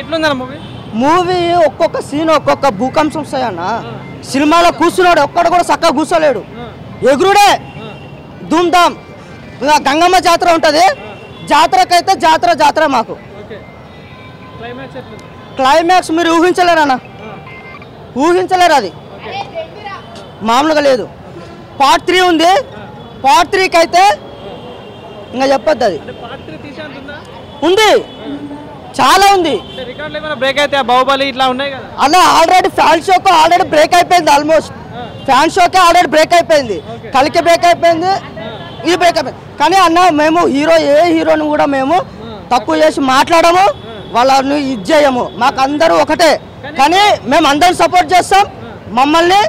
ఎట్లుందన్న movie? Movie ఒక్కొక్క scene ఒక్కొక్క భూకంపం వస్తాయన్న. సినిమాలో కూర్చున్నాడు ఒక్కడు కూడా చక్కగా కూర్చోలేడు, ఎగురుడే ధూమ్ధామ్. గంగమ్మ జాతర ఉంటుంది, జాతరకైతే జాతర మాకు. క్లైమాక్స్ మీరు ఊహించలేరన్న, ఊహించలేరు, అది మామూలుగా లేదు. పార్ట్ 3 ఉంది, పార్ట్ 3కి అయితే ఇంకా చెప్పొద్దు, అది ఉంది, చాలా ఉంది అన్న. ఆల్రెడీ ఫ్యాన్ షోకి ఆల్రెడీ బ్రేక్ అయిపోయింది, ఆల్మోస్ట్ ఫ్యాన్ షోకి ఆల్రెడీ బ్రేక్ అయిపోయింది, కలికి బ్రేక్ అయిపోయింది, ఇది బ్రేక్ అయిపోయింది. కానీ అన్న మేము ఏ హీరోని కూడా మేము తక్కువ చేసి మాట్లాడము, వాళ్ళని ఇది చేయము, మాకు అందరూ ఒకటే. కానీ మేము అందరం సపోర్ట్ చేస్తాం, మమ్మల్ని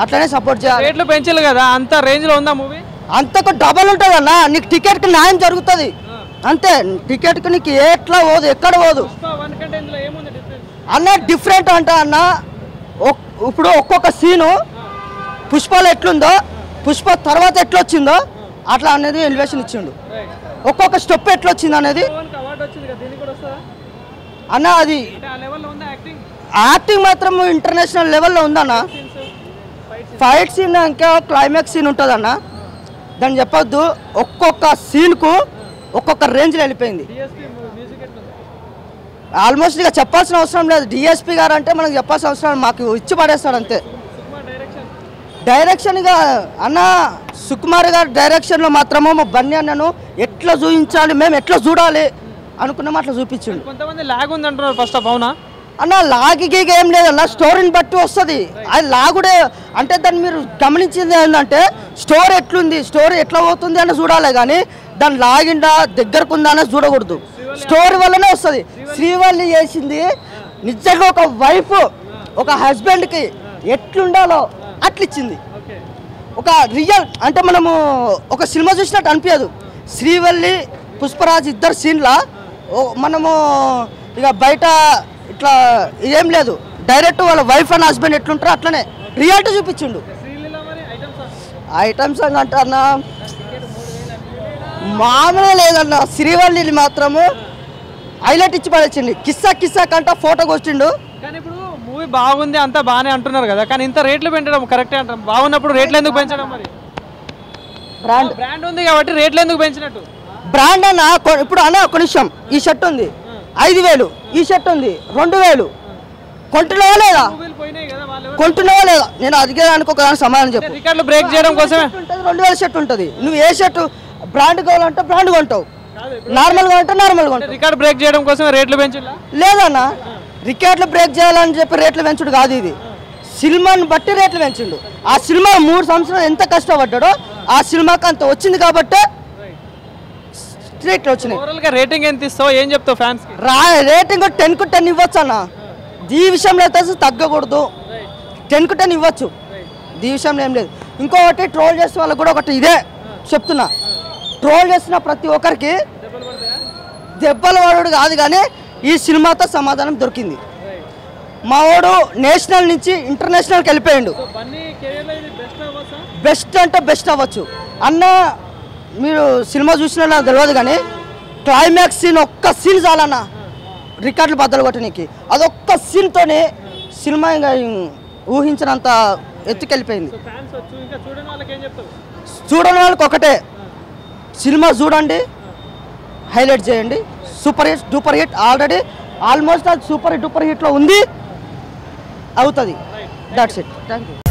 అట్లనే సపోర్ట్ చేయాలి. రేట్లు పెంచాలి కదా, అంత రేంజ్ లో ఉందా మూవీ? అంతకు డబల్ ఉంటుంది అన్న, నీకు టికెట్కి న్యాయం జరుగుతుంది అంతే. టికెట్కి నీకు ఎట్లా పోదు, ఎక్కడ పోదు అన్న. డిఫరెంట్ అంటే అన్న, ఇప్పుడు ఒక్కొక్క సీను పుష్పలో ఎట్లుందో, పుష్ప తర్వాత ఎట్లొచ్చిందో అట్లా అనేది ఎలివేషన్ ఇచ్చిండు. ఒక్కొక్క స్టెప్ ఎట్లొచ్చింది అనేది అన్న, అది యాక్టింగ్ మాత్రం ఇంటర్నేషనల్ లెవెల్లో ఉందన్న. ఫైట్ సీన్ ఇంకా క్లైమాక్స్ సీన్ ఉంటుంది అన్న, దాన్ని చెప్పొద్దు. ఒక్కొక్క సీన్కు ఒక్కొక్క రేంజ్లో వెళ్ళిపోయింది. ఆల్మోస్ట్ ఇక చెప్పాల్సిన అవసరం లేదు. డిఎస్పీ గారు అంటే మనకు చెప్పాల్సిన అవసరం, మాకు ఇచ్చి పడేస్తాడు అంతే. డైరెక్షన్గా అన్న సుకుమార్ గారి డైరెక్షన్లో మాత్రము మా బన్నీ అన్నను ఎట్లా చూపించాలి, మేము ఎట్లా చూడాలి అనుకున్నాము అట్లా చూపించండి. కొంతమంది లాగ్ ఉంది అంటున్నారు ఫస్ట్ ఆఫ్. అవునా అన్న? లాగికి ఏం లేదన్న, స్టోరీని బట్టి వస్తుంది. అది లాగుడే అంటే దాన్ని మీరు గమనించింది ఏంటంటే స్టోరీ ఎట్లుంది, స్టోరీ ఎట్లా పోతుంది అని చూడాలి, కానీ దాన్ని లాగిండా దగ్గరకుందా అనేది చూడకూడదు. స్టోరీ వల్లనే వస్తుంది. శ్రీవల్లి చేసింది నిజంగా ఒక వైఫ్ ఒక హస్బెండ్కి ఎట్లుండాలో అట్లిచ్చింది. ఒక రియల్ అంటే మనము ఒక సినిమా చూసినట్టు అనిపించదు. శ్రీవల్లి పుష్పరాజ్ ఇద్దరు సీన్లా మనము ఇక బయట ఇట్లా ఏం లేదు, డైరెక్ట్ వాళ్ళ వైఫ్ అండ్ హస్బెండ్ ఎట్లుంటారో అట్లనే రియాలిటీ చూపించిండు. ఐటమ్స్ అంటే అన్న మామూలుగా లేదన్న. శ్రీవల్లిని మాత్రము హైలైట్ ఇచ్చి పడేసింది. కిస్సా కంట ఫోటోకి వచ్చిండు. కానీ ఇప్పుడు మూవీ బాగుంది అంతా బాగానే అంటున్నారు కదా, కానీ ఇంత రేట్లు పెంచడం కరెక్టే అంటాం. బాగున్నప్పుడు రేట్లు ఎందుకు పెంచడం? మరి బ్రాండ్ ఉంది కాబట్టి రేట్లు ఎందుకు పెంచినట్టు? బ్రాండ్ అన్న ఇప్పుడు అన్న ఒక నిమిషం, ఈ షర్ట్ ఉంది 5,000, ఈ షర్ట్ ఉంది 2,000, కొంటున్నావా లేదా? కొంటున్నావా లేదా? నేను అదిగే అనుకోక సమాధానం చెప్పు. రికార్డులు బ్రేక్ చేయడం కోసమే 2,000 షర్ట్ ఉంటుంది. నువ్వు ఏ షర్ట్ బ్రాండ్ కావాలంటే బ్రాండ్ కొంటావు, నార్మల్గా అంటే నార్మల్గా కొంటావు. రికార్డు బ్రేక్ చేయడం కోసం రేట్లు పెంచు లేదన్న. రికార్డులు బ్రేక్ చేయాలని చెప్పి రేట్లు పెంచుడు కాదు, ఇది సినిమాని బట్టి రేట్లు పెంచుండు. ఆ సినిమా 3 సంవత్సరాలు ఎంత కష్టపడ్డాడో ఆ సినిమాకి అంత వచ్చింది కాబట్టి రేట్లు వచ్చినాయి. రేటింగ్ ఎంత ఇస్తావు, ఏం చెప్తావు ఫ్యాన్స్? రేటింగ్ 10కు 10 ఇవ్వచ్చు అన్న. ఈ విషయంలో అయితే తగ్గకూడదు, 10కు 10 ఇవ్వచ్చు. ఈ విషయంలో ఏం లేదు. ఇంకొకటి ట్రోల్ చేసే వాళ్ళకి కూడా ఒకటి ఇదే చెప్తున్నా, ట్రోల్ చేసిన ప్రతి ఒక్కరికి దెబ్బలు వాడు కాదు, కానీ ఈ సినిమాతో సమాధానం దొరికింది. మా వాడు నేషనల్ నుంచి ఇంటర్నేషనల్కి వెళ్ళిపోయాడు. బెస్ట్ అంటే బెస్ట్ అవ్వచ్చు అన్న. మీరు సినిమా చూసినా నాకు తెలియదు, కానీ క్లైమాక్స్ సీన్ ఒక్క సీన్ చాలన్న రికార్డులు బద్దలు కొట్టడానికి. అదొక్క సీన్తోనే సినిమా ఇంకా ఊహించినంత ఎత్తుకెళ్ళిపోయింది. చూడని వాళ్ళకి ఒకటే, సినిమా చూడండి, హైలైట్ చేయండి. Super hit duper hit already almost అది సూపర్ హిట్ డూపర్ హిట్లో ఉంది, అవుతుంది. That's it. Thank you.